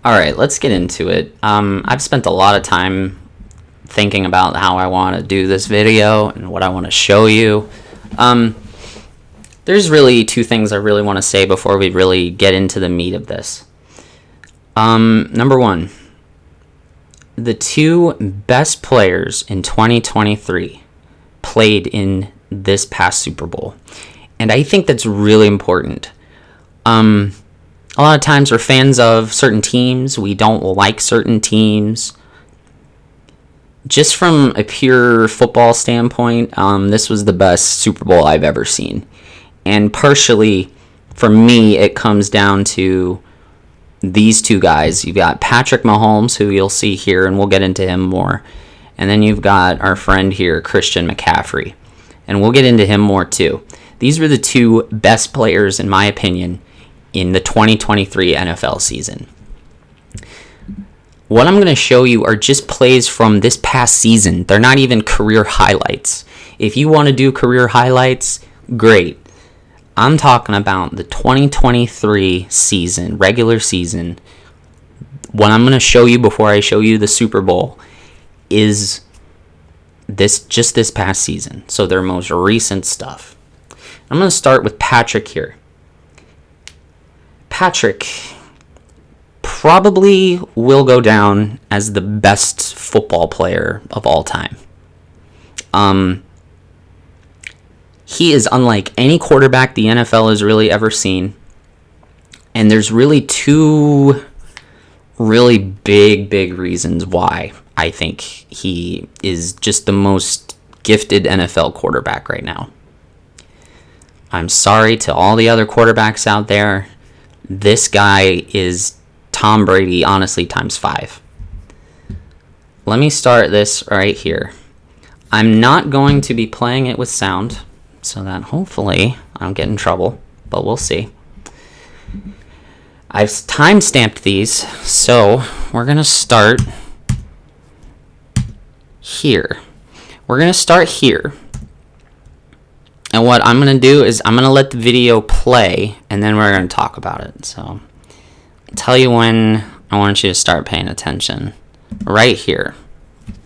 All right, let's get into it. I've spent a lot of time thinking about how I want to do this video and what I want to show you. There's really two things I really want to say before we really get into the meat of this. Number one, the two best players in 2023 played in this past Super Bowl. And I think that's really important. A lot of times we're fans of certain teams. We don't like certain teams. Just from a pure football standpoint, this was the best Super Bowl I've ever seen. And partially, for me, it comes down to these two guys. You've got Patrick Mahomes, who you'll see here, and we'll get into him more. And then you've got our friend here, Christian McCaffrey. And we'll get into him more too. These were the two best players, in my opinion, in the 2023 NFL season. What I'm going to show you are just plays from this past season. They're not even career highlights. If you want to do career highlights, great. I'm talking about the 2023 season, regular season. What I'm going to show you before I show you the Super Bowl is this past season. So their most recent stuff. I'm going to start with Patrick here. Patrick probably will go down as the best football player of all time. He is unlike any quarterback the NFL has really ever seen. And there's really two really big reasons why I think he is just the most gifted NFL quarterback right now. I'm sorry to all the other quarterbacks out there. This guy is Tom Brady, honestly, times 5. Let me start this right here. I'm not going to be playing it with sound, so that hopefully I don't get in trouble, but we'll see. I've time-stamped these, so we're going to start here. We're going to start here. And what I'm going to do is I'm going to let the video play, and then we're going to talk about it. So I'll tell you when I want you to start paying attention. Right here.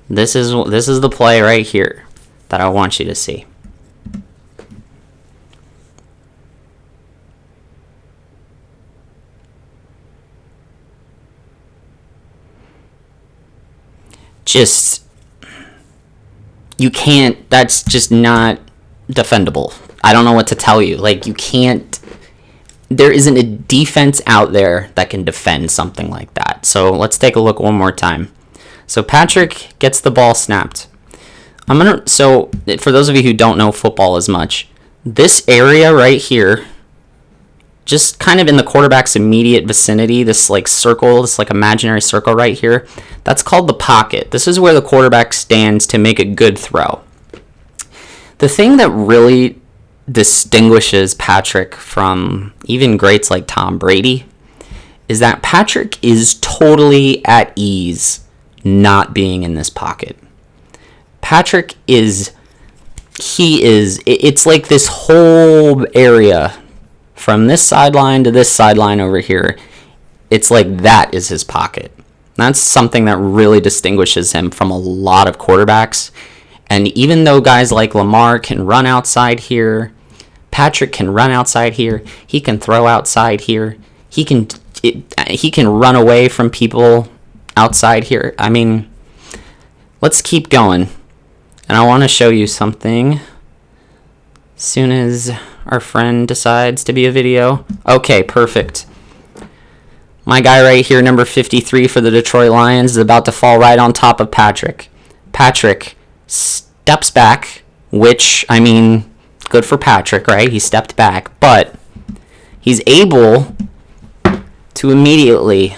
This is the play right here that I want you to see. You can't, that's just not defendable. I don't know what to tell you. Like, you can't, there isn't a defense out there that can defend something like that. So let's take a look one more time. So Patrick gets the ball snapped. So for those of you who don't know football as much, this area right here, just kind of in the quarterback's immediate vicinity, this like circle, this like imaginary circle right here, that's called the pocket. This is where the quarterback stands to make a good throw. The thing that really distinguishes Patrick from even greats like Tom Brady is that Patrick is totally at ease not being in this pocket. Patrick it's like this whole area from this sideline to this sideline over here, it's like that is his pocket. That's something that really distinguishes him from a lot of quarterbacks. And even though guys like Lamar can run outside here, Patrick can run outside here, he can throw outside here, he can run away from people outside here. I mean, let's keep going. And I want to show you something as soon as our friend decides to be a video. Okay, perfect. My guy right here, number 53 for the Detroit Lions, is about to fall right on top of Patrick. Patrick steps back, which, I mean, good for Patrick, right? He stepped back, but he's able to immediately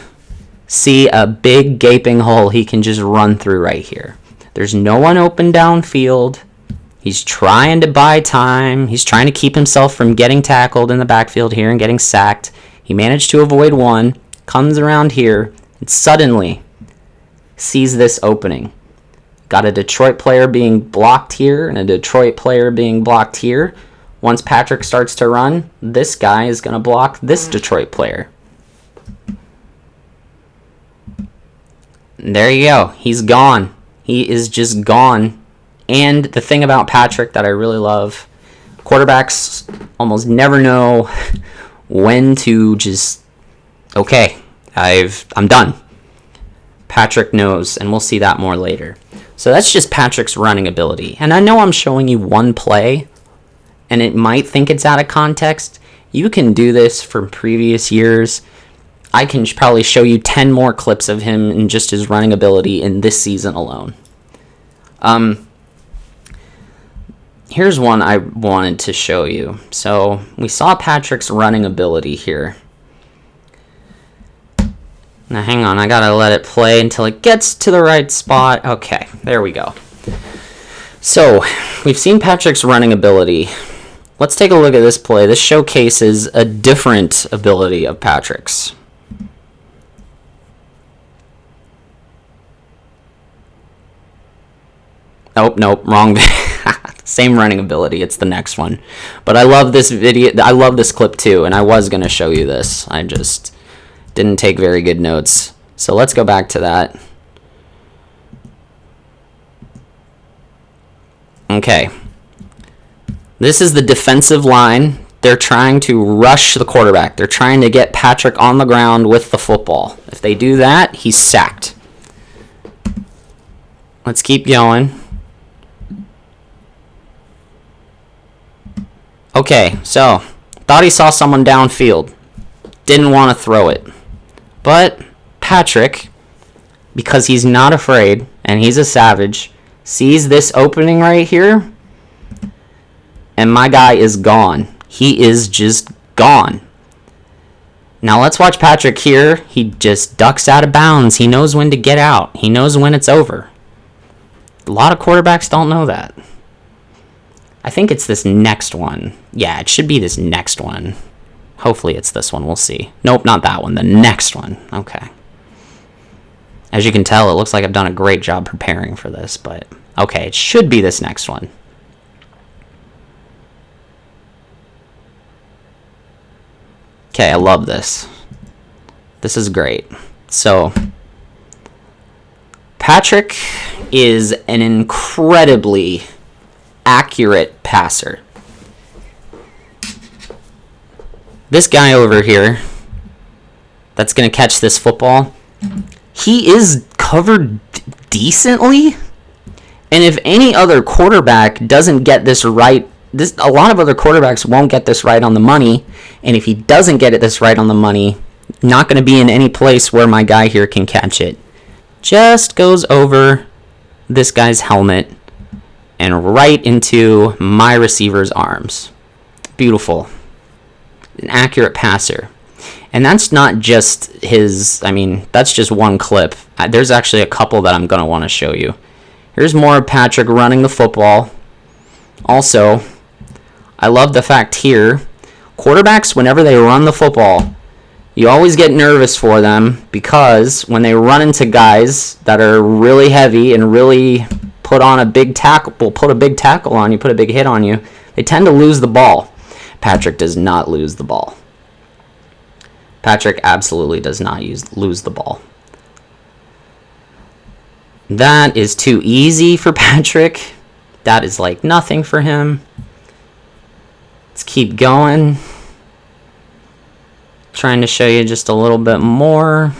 see a big gaping hole he can just run through right here. There's no one open downfield. He's trying to buy time. He's trying to keep himself from getting tackled in the backfield here and getting sacked. He managed to avoid one, comes around here, and suddenly sees this opening. Got a Detroit player being blocked here and a Detroit player being blocked here. Once Patrick starts to run, this guy is going to block this Detroit player. There you go. He's gone. He is just gone. And the thing about Patrick that I really love, quarterbacks almost never know when to just, okay, I'm done. Patrick knows, and we'll see that more later. So that's just Patrick's running ability. And I know I'm showing you one play, and it might think it's out of context. You can do this from previous years. I can probably show you 10 more clips of him and just his running ability in this season alone. Here's one I wanted to show you. So we saw Patrick's running ability here. Now hang on, I gotta let it play until it gets to the right spot. Okay, there we go. So we've seen Patrick's running ability. Let's take a look at this play. This showcases a different ability of Patrick's. Nope, wrong. Same running ability. It's the next one. But I love this video. I love this clip too, and I was going to show you this. I just didn't take very good notes. So let's go back to that. Okay. This is the defensive line. They're trying to rush the quarterback. They're trying to get Patrick on the ground with the football. If they do that, he's sacked. Let's keep going. Okay, so thought he saw someone downfield. Didn't want to throw it. But Patrick, because he's not afraid and he's a savage, sees this opening right here, and my guy is gone. He is just gone. Now let's watch Patrick here. He just ducks out of bounds. He knows when to get out. He knows when it's over. A lot of quarterbacks don't know that. I think it's this next one. Yeah, it should be this next one. Hopefully it's this one. We'll see. Nope, not that one. The next one. Okay. As you can tell, it looks like I've done a great job preparing for this, but okay, it should be this next one. Okay, I love this. This is great. So, Patrick is an incredibly accurate passer. This guy over here that's going to catch this football, he is covered decently. And if any other quarterback doesn't get this right, a lot of other quarterbacks won't get this right on the money. And if he doesn't get this right on the money, not going to be in any place where my guy here can catch it. Just goes over this guy's helmet and right into my receiver's arms. Beautiful. An accurate passer. And that's not just his, that's just one clip. There's actually a couple that I'm going to want to show you. Here's more of Patrick running the football. Also, I love the fact here, quarterbacks, whenever they run the football, you always get nervous for them because when they run into guys that are really heavy and really put a big tackle on you, put a big hit on you, they tend to lose the ball. Patrick does not lose the ball. Patrick absolutely does not lose the ball. That is too easy for Patrick. That is like nothing for him. Let's keep going. Trying to show you just a little bit more.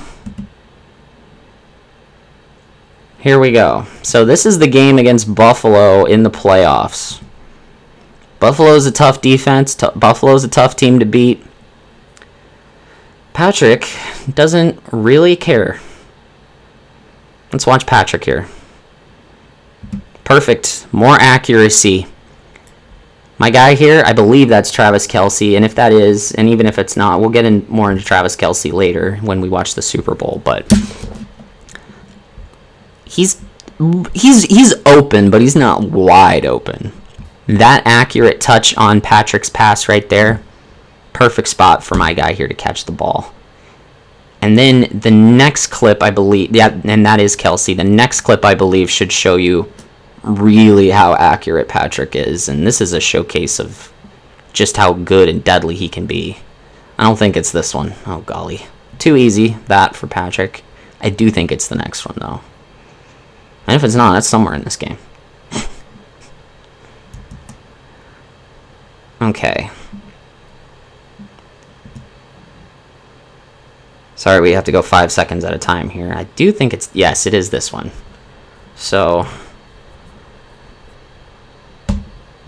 Here we go. So this is the game against Buffalo in the playoffs. Buffalo's a tough defense. Buffalo's a tough team to beat. Patrick doesn't really care. Let's watch Patrick here. Perfect. More accuracy. My guy here, I believe that's Travis Kelce, and if that is, and even if it's not, we'll get more into Travis Kelce later when we watch the Super Bowl, but he's open, but he's not wide open. That accurate touch on Patrick's pass right there, perfect spot for my guy here to catch the ball. And then the next clip, I believe, yeah, and that is Kelce. The next clip, I believe, should show you really how accurate Patrick is. And this is a showcase of just how good and deadly he can be. I don't think it's this one. Oh, golly. Too easy, that for Patrick. I do think it's the next one, though. And if it's not, that's somewhere in this game. Okay. Sorry, we have to go 5 seconds at a time here. I do think it's... Yes, it is this one. So...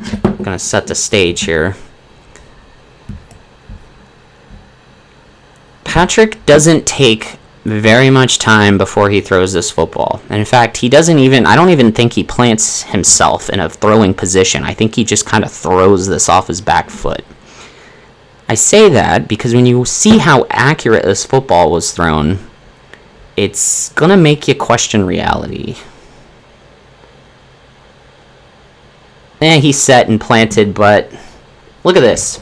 I'm going to set the stage here. Patrick doesn't take very much time before he throws this football. And in fact, he doesn't even... I don't even think he plants himself in a throwing position. I think he just kind of throws this off his back foot. I say that because when you see how accurate this football was thrown, it's going to make you question reality. He's set and planted, but look at this.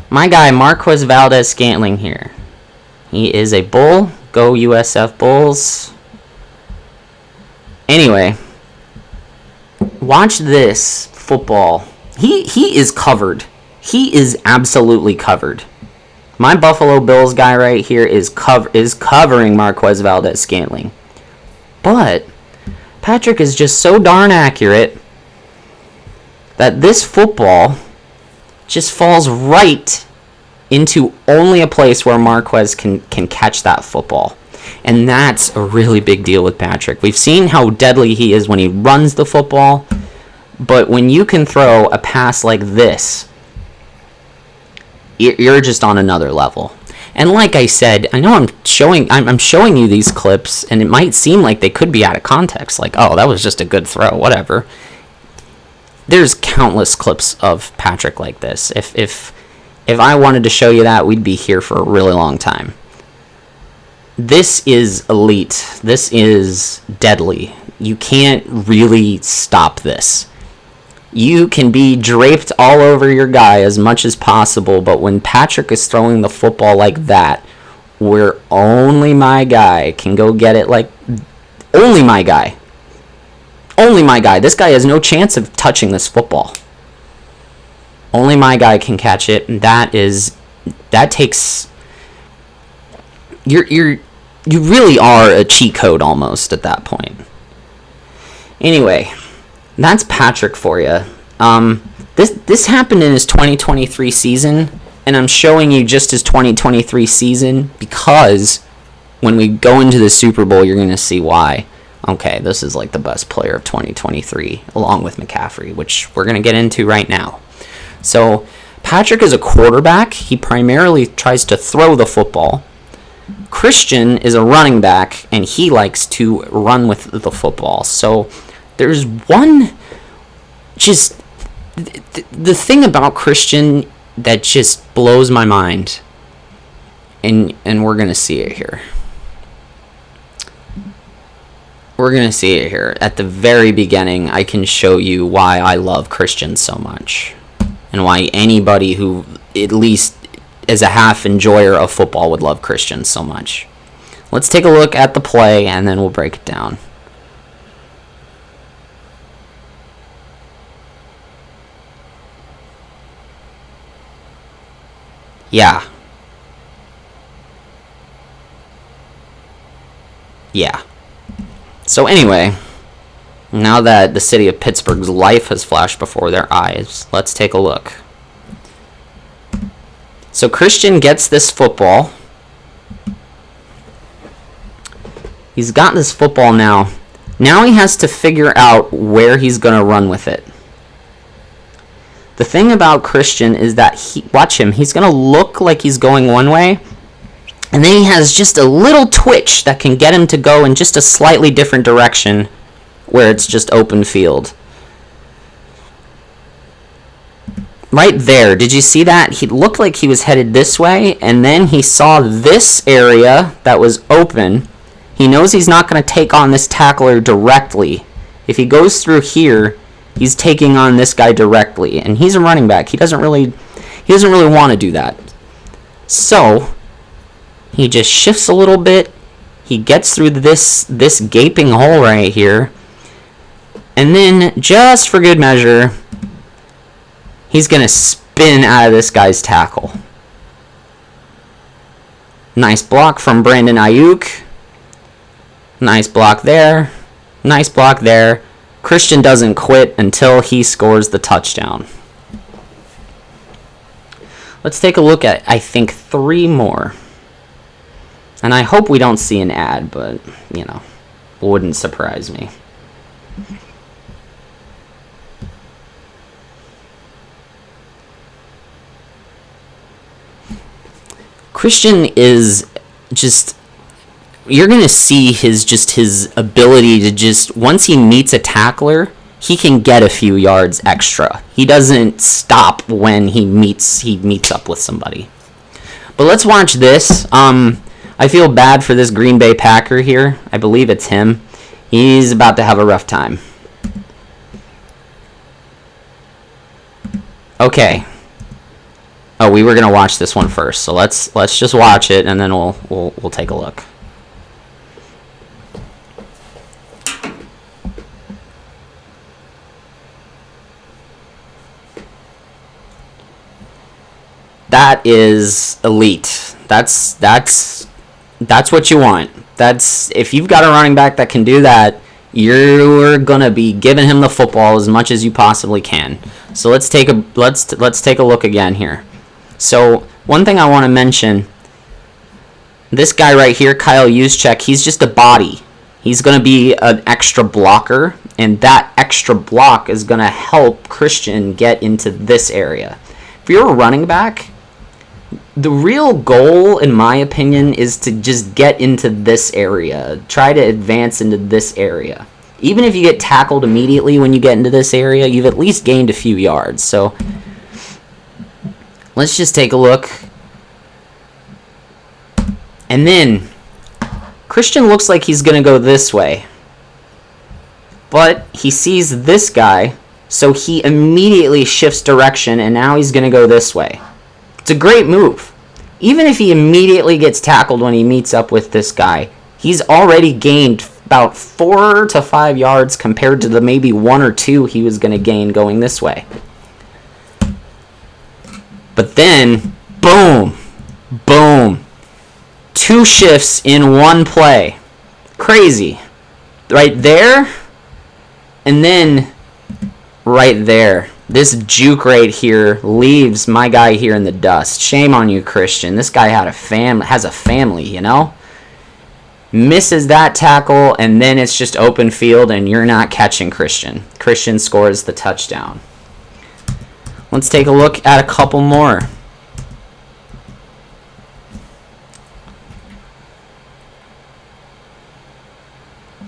My guy, Marquez Valdez-Scantling here. He is a Bull. Go USF Bulls. Anyway, watch this football. He is covered. He is absolutely covered. My Buffalo Bills guy right here is covering Marquez Valdez-Scantling. But Patrick is just so darn accurate that this football just falls right into only a place where Marquez can catch that football. And that's a really big deal with Patrick. We've seen how deadly he is when he runs the football, but when you can throw a pass like this, you're just on another level. And like I said, I know I'm showing you these clips, and it might seem like they could be out of context, like, oh, that was just a good throw, whatever. There's countless clips of Patrick like this. If I wanted to show you that, we'd be here for a really long time. This is elite. This is deadly. You can't really stop this. You can be draped all over your guy as much as possible, but when Patrick is throwing the football like that, where only my guy can go get it, like, only my guy. Only my guy. This guy has no chance of touching this football. Only my guy can catch it. And that takes... You really are a cheat code almost at that point. Anyway, that's Patrick for you. This happened in his 2023 season, and I'm showing you just his 2023 season because when we go into the Super Bowl, you're going to see why. Okay, this is like the best player of 2023, along with McCaffrey, which we're going to get into right now. So, Patrick is a quarterback. He primarily tries to throw the football. Christian is a running back, and he likes to run with the football. So, there's one, just, the thing about Christian that just blows my mind, and we're going to see it here. We're going to see it here. At the very beginning, I can show you why I love Christian so much, and why anybody who at least is a half enjoyer of football would love Christian so much. Let's take a look at the play, and then we'll break it down. Yeah. So anyway, now that the city of Pittsburgh's life has flashed before their eyes, let's take a look. So Christian gets this football. He's got this football now. Now he has to figure out where he's going to run with it. The thing about Christian is that watch him, he's going to look like he's going one way, and then he has just a little twitch that can get him to go in just a slightly different direction where it's just open field. Right there, did you see that? He looked like he was headed this way, and then he saw this area that was open. He knows he's not going to take on this tackler directly. If he goes through here, he's taking on this guy directly, and he's a running back. He doesn't really want to do that. So he just shifts a little bit. He gets through this gaping hole right here, and then just for good measure, he's going to spin out of this guy's tackle. Nice block from Brandon Ayuk. Nice block there. Nice block there. Christian doesn't quit until he scores the touchdown. Let's take a look at, I think, 3 more. And I hope we don't see an ad, but, you know, wouldn't surprise me. Christian is just, you're going to see his ability to just, once he meets a tackler, he can get a few yards extra. He doesn't stop when he meets up with somebody. But let's watch this. I feel bad for this Green Bay Packer here. I believe it's him. He's about to have a rough time. Okay. Oh, we were gonna watch this one first, so let's just watch it and then we'll take a look. That is elite. That's what you want. That's, if you've got a running back that can do that, you're gonna be giving him the football as much as you possibly can. So let's take a look again here. So one thing I want to mention, this guy right here, Kyle Juszczyk, he's just a body. He's going to be an extra blocker, and that extra block is going to help Christian get into this area. If you're a running back, the real goal, in my opinion, is to just get into this area. Try to advance into this area. Even if you get tackled immediately when you get into this area, you've at least gained a few yards. So let's just take a look. And then Christian looks like he's going to go this way. But he sees this guy, so he immediately shifts direction, and now he's going to go this way. It's a great move. Even if he immediately gets tackled when he meets up with this guy, he's already gained about 4 to 5 yards compared to the maybe 1 or 2 he was going to gain going this way. But then, boom, boom. 2 shifts in 1 play. Crazy. Right there, and then right there. This juke right here leaves my guy here in the dust. Shame on you, Christian. This guy has a family, you know? Misses that tackle, and then it's just open field, and you're not catching Christian. Christian scores the touchdown. Let's take a look at a couple more.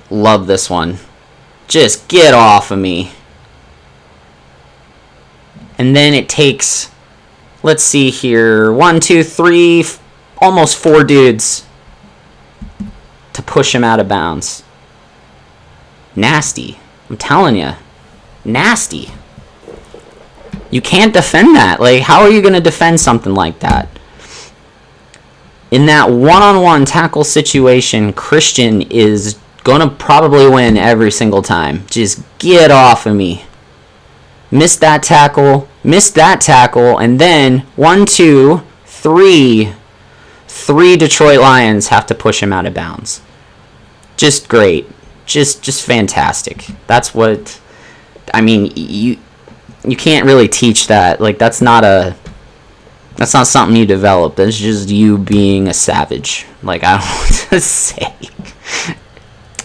Love this one. Just get off of me. And then it takes, let's see here, 1, 2, 3, almost 4 dudes to push him out of bounds. Nasty. I'm telling you. Nasty. You can't defend that. Like, how are you going to defend something like that? In that one-on-one tackle situation, Christian is going to probably win every single time. Just get off of me. Missed that tackle, and then 1, 2, 3. 3 Detroit Lions have to push him out of bounds. Just great. Just fantastic. That's what, I mean, you can't really teach that. Like, that's not something you develop. That's just you being a savage. Like, I don't know what to say.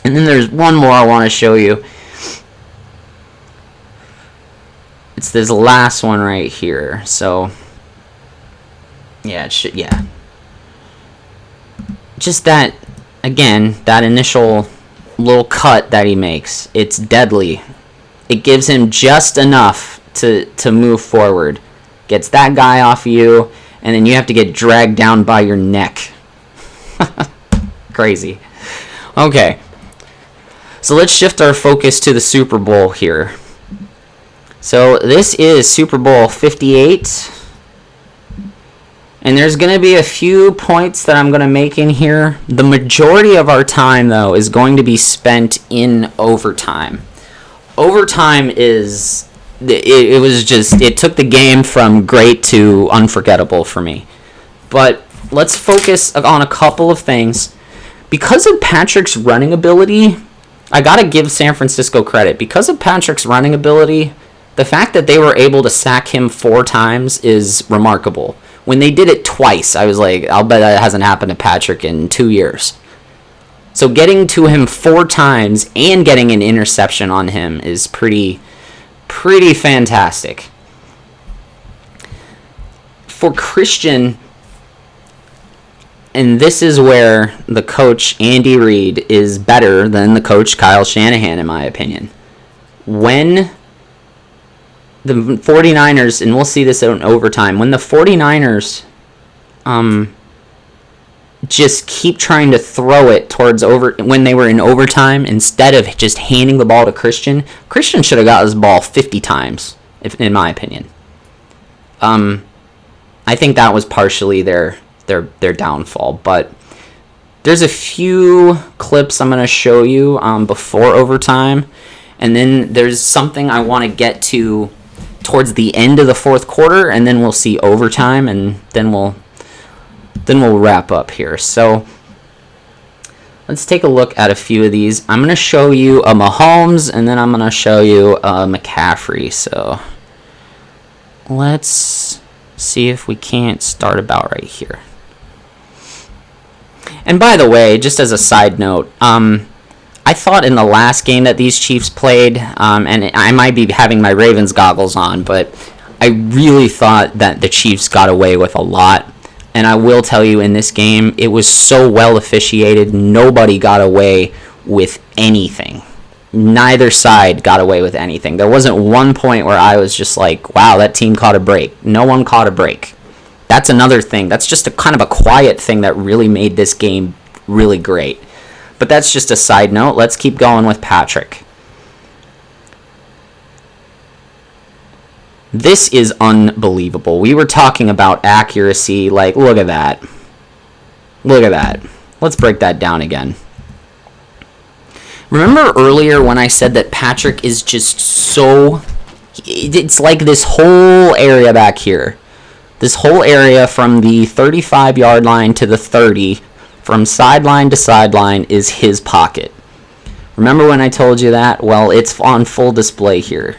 And then there's one more I want to show you. It's this last one right here. So, yeah, just that, again, that initial little cut that he makes, it's deadly. It gives him just enough to move forward. Gets that guy off of you, and then you have to get dragged down by your neck. Crazy. Okay. So let's shift our focus to the Super Bowl here. So this is Super Bowl 58. And there's going to be a few points that I'm going to make in here. The majority of our time, though, is going to be spent in overtime. Overtime is, it took the game from great to unforgettable for me. But let's focus on a couple of things. because of Patrick's running ability, I got to give San Francisco credit. Because of Patrick's running ability, the fact that they were able to sack him 4 times is remarkable. When they did it twice, I was like, I'll bet that hasn't happened to Patrick in 2 years. So getting to him 4 times and getting an interception on him is pretty fantastic. For Christian, and this is where the coach Andy Reid is better than the coach Kyle Shanahan, in my opinion. When the 49ers, and we'll see this in overtime, when the 49ers just keep trying to throw it towards when they were in overtime instead of just handing the ball to Christian should have got this ball 50 times, in my opinion. I think that was partially their downfall, but there's a few clips I'm going to show you before overtime, and then there's something I want to get to towards the end of the fourth quarter, and then we'll see overtime, and then we'll wrap up here. So let's take a look at a few of these. I'm going to show you a Mahomes, and then I'm going to show you a McCaffrey. So let's see if we can't start about right here. And by the way, just as a side note, I thought in the last game that these Chiefs played, and I might be having my Ravens goggles on, but I really thought that the Chiefs got away with a lot. And I will tell you, in this game, it was so well officiated, nobody got away with anything. Neither side got away with anything. There wasn't one point where I was just like, wow, that team caught a break. No one caught a break. That's another thing. That's just a kind of a quiet thing that really made this game really great. But that's just a side note. Let's keep going with Patrick. This is unbelievable. We were talking about accuracy. Like, look at that. Look at that. Let's break that down again. Remember earlier when I said that Patrick is just so... It's like this whole area back here. This whole area from the 35-yard line to the 30, from sideline to sideline, is his pocket. Remember when I told you that? Well, it's on full display here.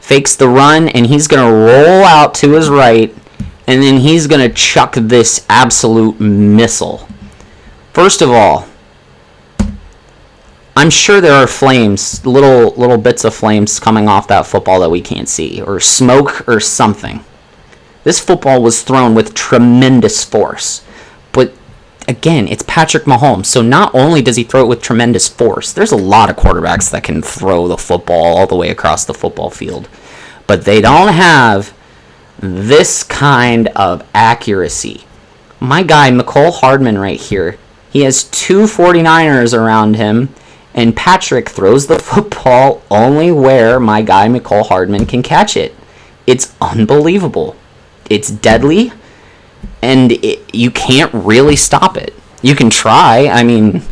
Fakes the run, and he's going to roll out to his right, and then he's going to chuck this absolute missile. First of all, I'm sure there are flames, little bits of flames coming off that football that we can't see, or smoke or something. This football was thrown with tremendous force. But again, it's Patrick Mahomes, so not only does he throw it with tremendous force, there's a lot of quarterbacks that can throw the football all the way across the football field. But they don't have this kind of accuracy. My guy, McCole Hardman right here, he has 2 49ers around him, and Patrick throws the football only where my guy, McCole Hardman, can catch it. It's unbelievable. It's deadly, and you can't really stop it. You can try. I mean,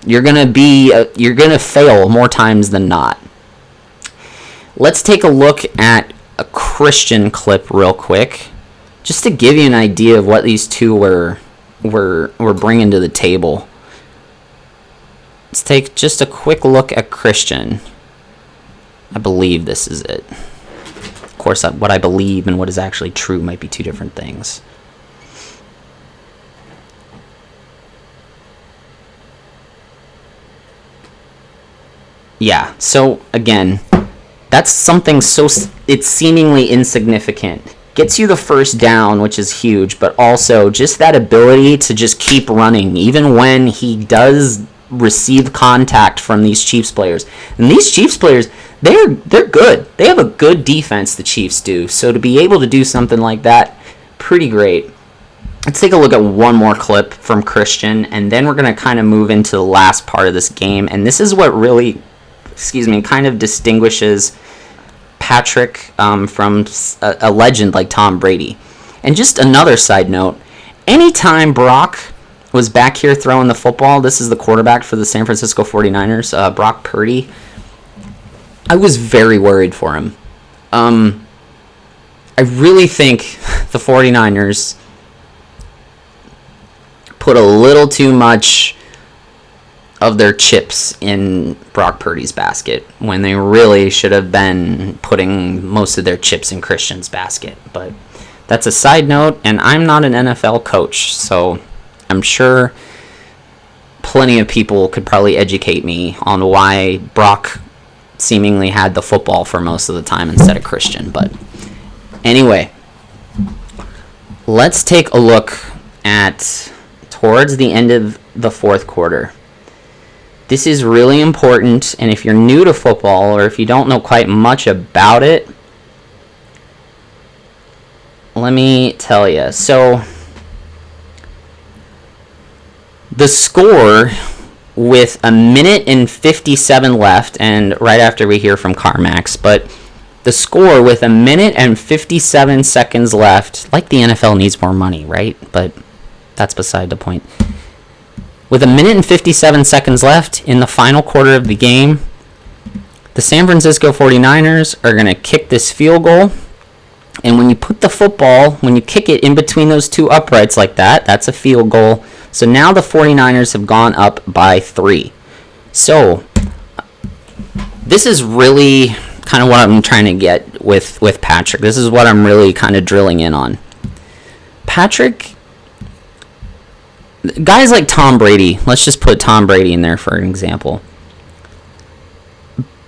you're gonna fail more times than not. Let's take a look at a Christian clip real quick, just to give you an idea of what these two were bringing to the table. Let's take just a quick look at Christian. I believe this is it. Of course, what I believe and what is actually true might be two different things. Yeah, so again, that's something it's seemingly insignificant. Gets you the first down, which is huge, but also just that ability to just keep running, even when he does receive contact from these Chiefs players. And these Chiefs players, they're good. They have a good defense, the Chiefs do. So to be able to do something like that, pretty great. Let's take a look at one more clip from Christian, and then we're going to kind of move into the last part of this game. And this is what really, kind of distinguishes Patrick from a legend like Tom Brady. And just another side note, anytime Brock was back here throwing the football, this is the quarterback for the San Francisco 49ers, Brock Purdy, I was very worried for him. I really think the 49ers put a little too much of their chips in Brock Purdy's basket when they really should have been putting most of their chips in Christian's basket. But that's a side note, and I'm not an NFL coach, so I'm sure plenty of people could probably educate me on why Brock seemingly had the football for most of the time instead of Christian. But anyway, let's take a look at towards the end of the fourth quarter. This is really important, and if you're new to football or if you don't know quite much about it, let me tell you. So, the score with a minute and 57 left, and right after we hear from CarMax, but the score with a minute and 57 seconds left, like the NFL needs more money, right? But that's beside the point. With a minute and 57 seconds left in the final quarter of the game, the San Francisco 49ers are going to kick this field goal. And when you put the football, when you kick it in between those two uprights like that, that's a field goal. So now the 49ers have gone up by 3. So this is really kind of what I'm trying to get with Patrick. This is what I'm really kind of drilling in on. Patrick, guys like Tom Brady, let's just put Tom Brady in there for an example.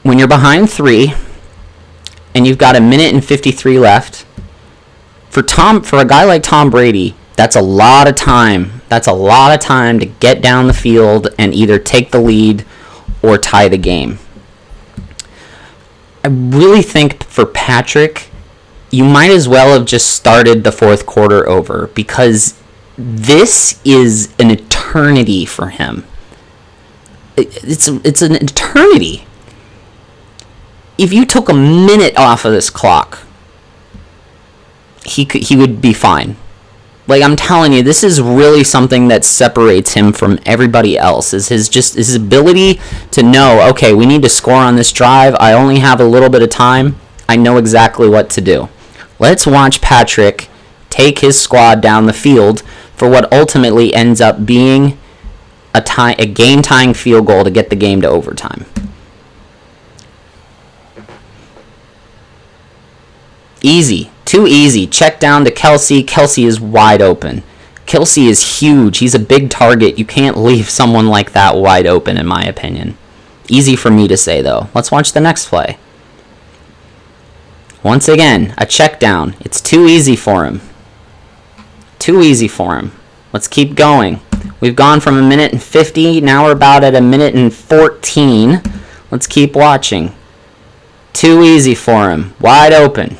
When you're behind 3 and you've got a minute and 53 left, for a guy like Tom Brady, that's a lot of time. That's a lot of time to get down the field and either take the lead or tie the game. I really think for Patrick, you might as well have just started the fourth quarter over, because this is an eternity for him. It's an eternity. If you took a minute off of this clock, he would be fine. Like, I'm telling you, this is really something that separates him from everybody else, is his ability to know, okay, we need to score on this drive. I only have a little bit of time. I know exactly what to do. Let's watch Patrick take his squad down the field for what ultimately ends up being a game-tying field goal to get the game to overtime. Easy. Too easy. Check down to Kelsey. Kelsey is wide open. Kelsey is huge. He's a big target. You can't leave someone like that wide open, in my opinion. Easy for me to say, though. Let's watch the next play. Once again, a check down. It's too easy for him. Too easy for him. Let's keep going. We've gone from a minute and 50. Now we're about at a minute and 14. Let's keep watching. Too easy for him. Wide open.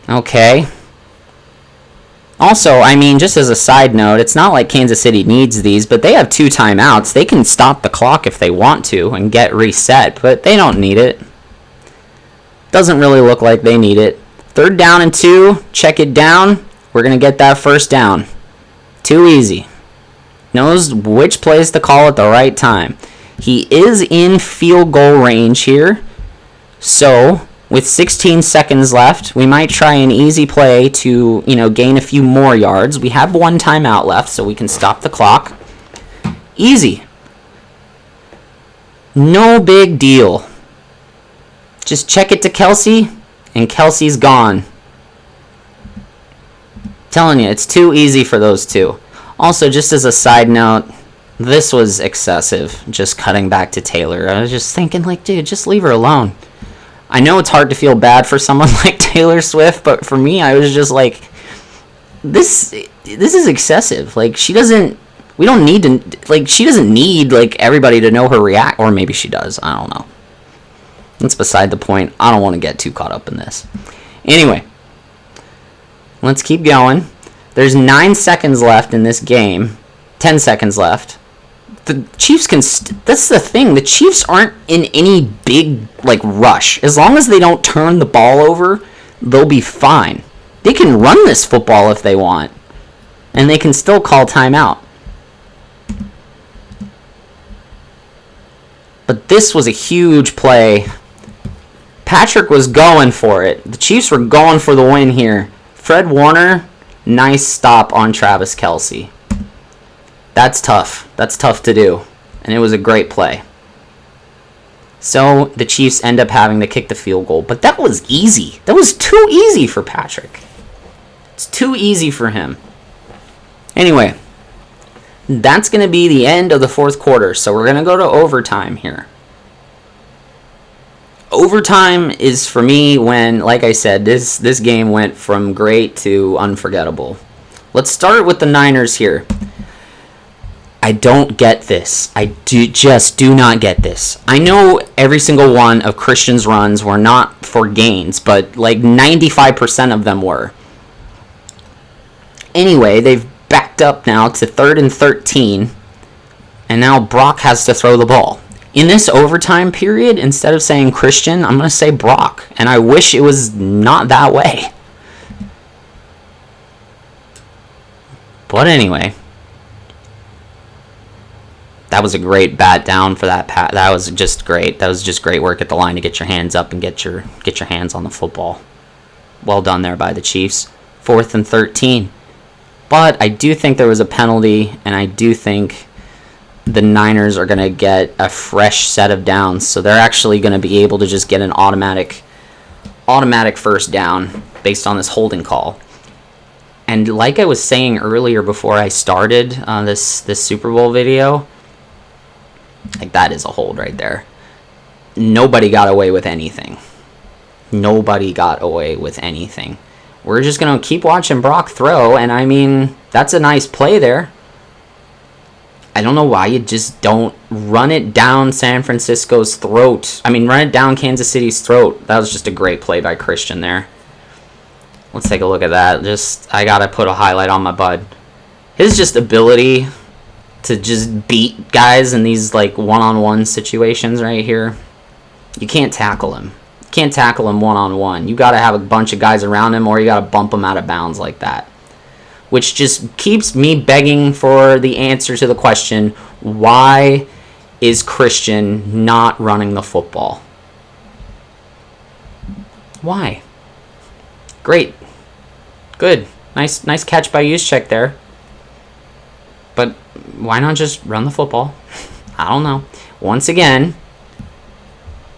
Okay. Also, I mean, just as a side note, it's not like Kansas City needs these, but they have 2 timeouts. They can stop the clock if they want to and get reset, but they don't need it. Doesn't really look like they need it. 3rd down and 2. Check it down. We're going to get that first down. Too easy. Knows which plays to call at the right time. He is in field goal range here. So, with 16 seconds left, we might try an easy play to, gain a few more yards. We have 1 timeout left, so we can stop the clock. Easy. No big deal. Just check it to Kelsey, and Kelsey's gone. Telling you, it's too easy for those two. Also, just as a side note, this was excessive, just cutting back to Taylor. I was just thinking, dude, just leave her alone. I know it's hard to feel bad for someone like Taylor Swift, but for me, I was just like, this is excessive. She doesn't need, everybody to know her react, or maybe she does. I don't know. That's beside the point. I don't want to get too caught up in this. Anyway, let's keep going. There's 9 seconds left in this game. 10 seconds left. The Chiefs can... that's the thing. The Chiefs aren't in any big, rush. As long as they don't turn the ball over, they'll be fine. They can run this football if they want. And they can still call timeout. But this was a huge play. Patrick was going for it. The Chiefs were going for the win here. Fred Warner, nice stop on Travis Kelce. That's tough. That's tough to do. And it was a great play. So the Chiefs end up having to kick the field goal. But that was easy. That was too easy for Patrick. It's too easy for him. Anyway, that's going to be the end of the fourth quarter. So we're going to go to overtime here. Overtime is for me when, like I said, this game went from great to unforgettable. Let's start with the Niners here. I don't get this. I just do not get this. I know every single one of Christian's runs were not for gains, but like 95% of them were. Anyway, they've backed up now to 3rd and 13, and now Brock has to throw the ball. In this overtime period, instead of saying Christian, I'm going to say Brock, and I wish it was not that way. But anyway, that was a great bat down for that pat. That was just great. That was just great work at the line to get your hands up and get your hands on the football. Well done there by the Chiefs. 4th and 13. But I do think there was a penalty, and I do think the Niners are going to get a fresh set of downs. So they're actually going to be able to just get an automatic first down based on this holding call. And like I was saying earlier before I started this Super Bowl video, like that is a hold right there. Nobody got away with anything. Nobody got away with anything. We're just going to keep watching Brock throw, and I mean, that's a nice play there. I don't know why you just don't run it down San Francisco's throat. I mean, run it down Kansas City's throat. That was just a great play by Christian there. Let's take a look at that. I got to put a highlight on my bud. His just ability to just beat guys in these like one-on-one situations right here. You can't tackle him. You can't tackle him one-on-one. You got to have a bunch of guys around him, or you got to bump him out of bounds like that. Which just keeps me begging for the answer to the question, why is Christian not running the football? Why? Great. Good. Nice catch by Juszczyk there. But why not just run the football? I don't know. Once again,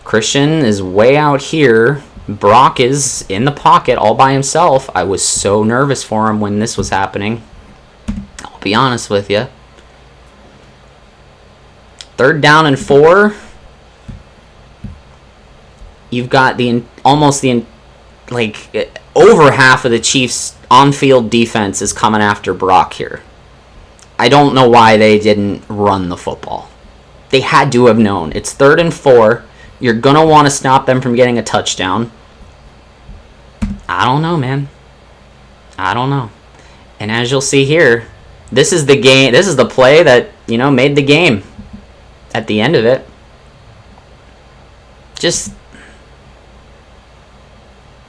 Christian is way out here. Brock is in the pocket all by himself. I was so nervous for him when this was happening. I'll be honest with you. 3rd down and 4. You've got over half of the Chiefs' on-field defense is coming after Brock here. I don't know why they didn't run the football. They had to have known. It's 3rd and 4. You're going to want to stop them from getting a touchdown. I don't know, man. I don't know. And as you'll see here, this is the game. This is the play that, made the game at the end of it. Just,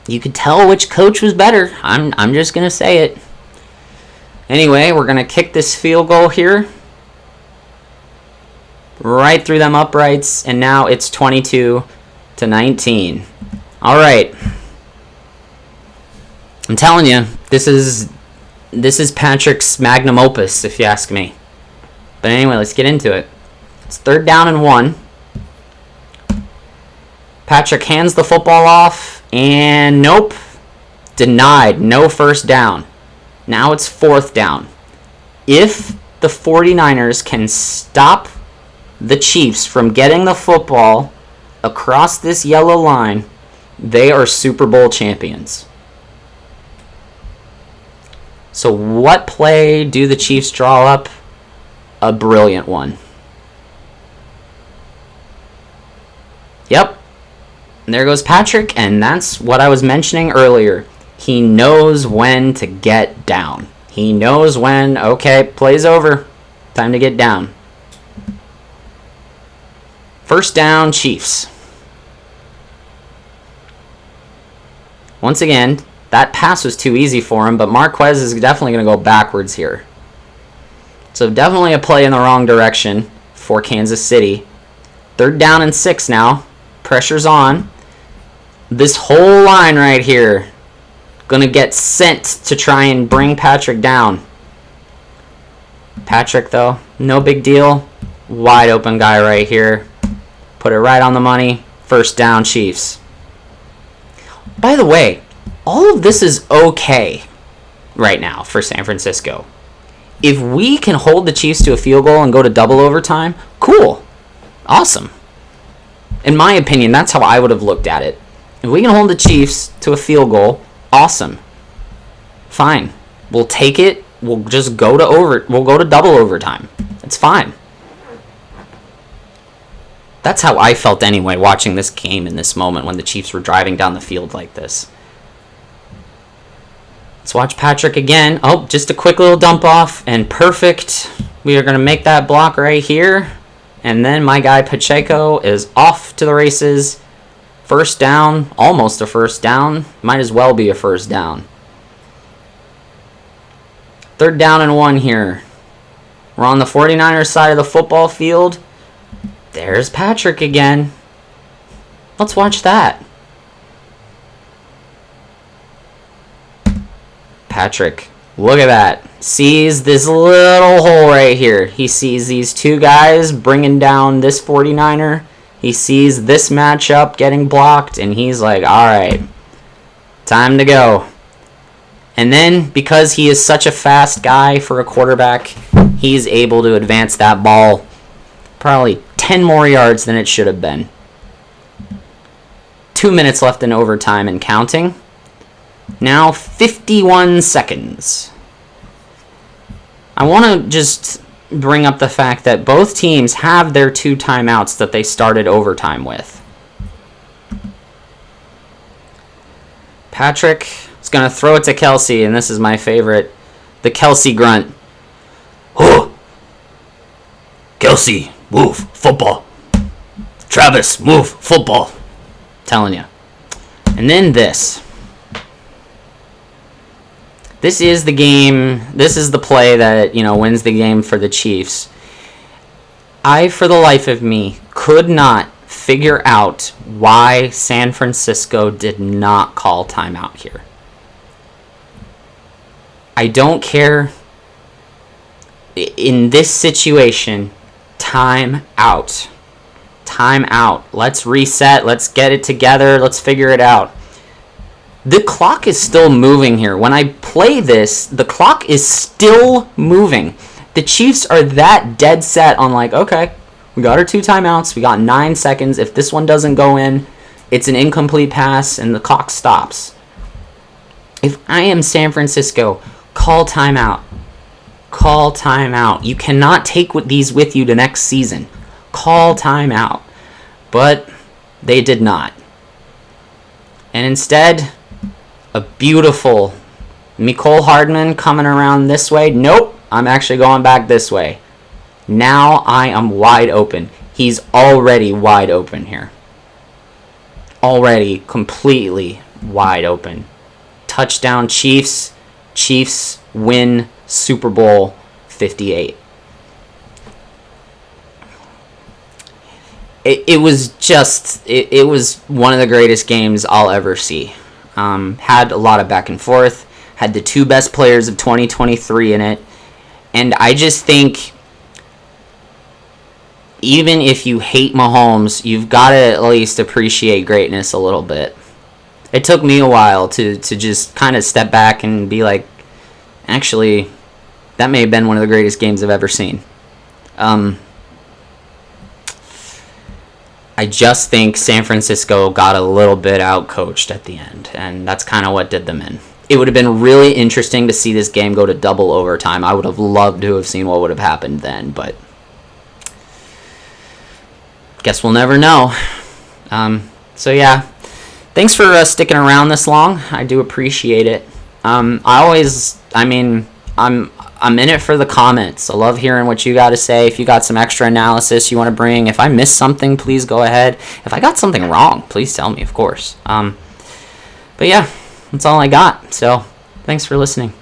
you could tell which coach was better. I'm just going to say it. Anyway, we're going to kick this field goal here. Right through them uprights, and now it's 22-19. All right. I'm telling you, this is Patrick's magnum opus, if you ask me. But anyway, let's get into it. It's 3rd down and 1. Patrick hands the football off, and nope. Denied. No first down. Now it's 4th down. If the 49ers can stop the Chiefs from getting the football across this yellow line, they are Super Bowl champions. So what play do the Chiefs draw up? A brilliant one. Yep. And there goes Patrick, and that's what I was mentioning earlier. He knows when to get down. He knows when, okay, play's over. Time to get down. 1st down, Chiefs. Once again, that pass was too easy for him, but Marquez is definitely going to go backwards here. So definitely a play in the wrong direction for Kansas City. 3rd down and 6 now. Pressure's on. This whole line right here going to get sent to try and bring Patrick down. Patrick, though, no big deal. Wide open guy right here. Put it right on the money. First down, Chiefs. By the way, all of this is okay right now for San Francisco. If we can hold the Chiefs to a field goal and go to double overtime, cool. Awesome. In my opinion, that's how I would have looked at it. If we can hold the Chiefs to a field goal, awesome. Fine. We'll take it. We'll just go to double overtime. It's fine. That's how I felt anyway, watching this game in this moment when the Chiefs were driving down the field like this. Let's watch Patrick again. Oh, just a quick little dump off, and perfect. We are going to make that block right here. And then my guy Pacheco is off to the races. First down, almost a first down. Might as well be a first down. 3rd down and 1 here. We're on the 49ers side of the football field. There's Patrick again. Let's watch that. Patrick, look at that. Sees this little hole right here. He sees these two guys bringing down this 49er. He sees this matchup getting blocked, and he's like, all right, time to go. And then, because he is such a fast guy for a quarterback, he's able to advance that ball probably 10 more yards than it should have been. 2 minutes left in overtime and counting. Now 51 seconds. I want to just bring up the fact that both teams have their 2 timeouts that they started overtime with. Patrick is going to throw it to Kelsey, and this is my favorite, the Kelsey grunt. Oh, Kelsey, move, football. Travis, move, football. Telling you. And then this. This is the game. This is the play that, wins the game for the Chiefs. I, for the life of me, could not figure out why San Francisco did not call timeout here. I don't care. In this situation, time out. Time out. Let's reset. Let's get it together. Let's figure it out. The clock is still moving here. When I play this, the clock is still moving. The Chiefs are that dead set on okay, we got our 2 timeouts. We got 9 seconds. If this one doesn't go in, it's an incomplete pass and the clock stops. If I am San Francisco, call timeout. Call timeout. You cannot take these with you to next season. Call timeout. But they did not. And instead, a beautiful Mecole Hardman coming around this way. Nope, I'm actually going back this way. Now I am wide open. He's already wide open here. Already completely wide open. Touchdown Chiefs. Chiefs win Super Bowl 58. It was one of the greatest games I'll ever see. Had a lot of back and forth. Had the 2 best players of 2023 in it. And I just think, even if you hate Mahomes, you've got to at least appreciate greatness a little bit. It took me a while to just kind of step back and be like, actually, that may have been one of the greatest games I've ever seen. I just think San Francisco got a little bit outcoached at the end, and that's kind of what did them in. It would have been really interesting to see this game go to double overtime. I would have loved to have seen what would have happened then, but guess we'll never know. So yeah, thanks for sticking around this long. I do appreciate it. I'm in it for the comments. I love hearing what you got to say. If you got some extra analysis you want to bring, if I missed something, please go ahead. If I got something wrong, please tell me, of course. But yeah, that's all I got. So thanks for listening.